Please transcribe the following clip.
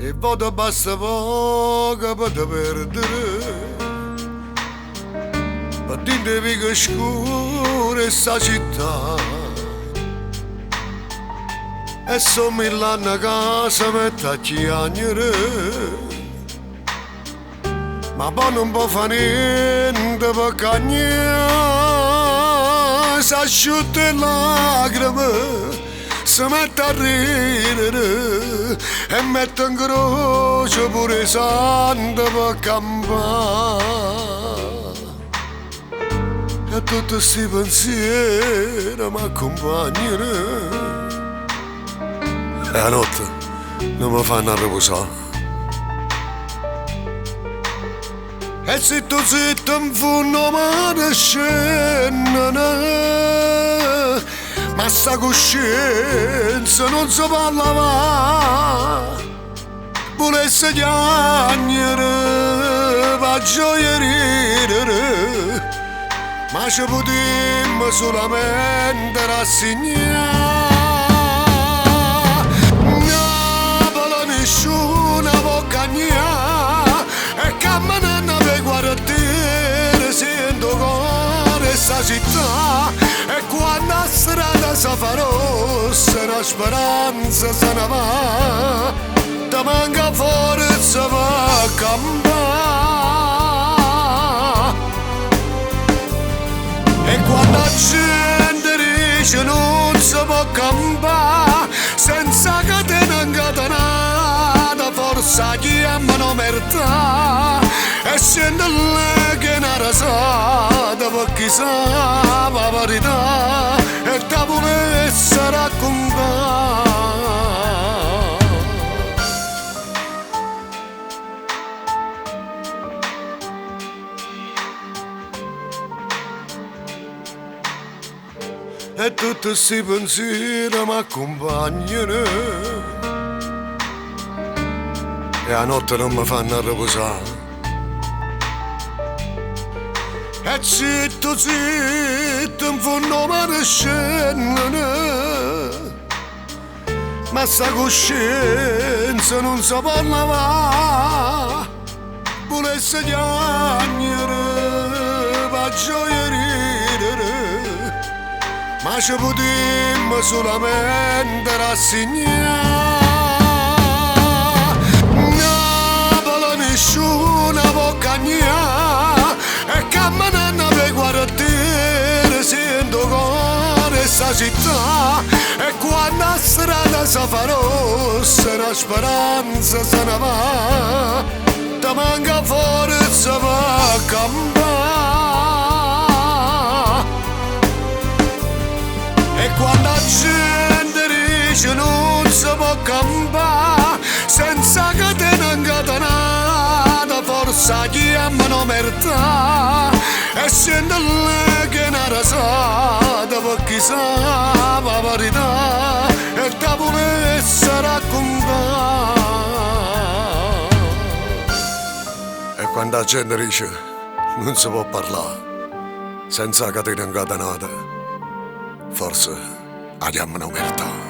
e vado basta poco per te perdere. Battinte vighe scure sta città e so mill'anni a casa mette a chiagnere, ma poi non può fare niente per cagnare, si asciutta le lacrime, si mette a ridere e mette in croce pure i santi per campare. E tutti questi pensieri mi accompagnano e la notte non mi fanno riposare. E zitto zitto in fondo mi scende, ma sta coscienza non si parla mai. Volesse chiagnere, va gioia ridere, ma ci potremmo solamente rassegnare. Napoli nessuno può cagnare e camminando per guardare sento cuore sta città. E quando la strada si fa rossa la speranza se ne va, ti manca forza per campare. E quando la gente dice non si può campare senza catena incatenata, forse chiamano merda e sente lei che è una rasata per chi sa la verità e te volesse raccontare. E tutti questi pensieri mi accompagnano e la notte non mi fanno riposare. E zitto zitto in fondo mi scende, ma sta coscienza non si parla mai. Volesse chiagnere, va gioia ridere, ma ci potremmo solamente rassegnare. Napoli nessuno può cagnare e camminando per guardare sento cuore sta città. E quando la strada si fa rossa la speranza se ne va, ti manca forza per campare. E quando la gente dice non si può campare senza catena incatenata, forse chiamano merda e sente lei che è una rasata per chi sa la verità e te volesse raccontare. E quando la gente dice non si può parlare senza catena incatenata, forse la chiamano merda.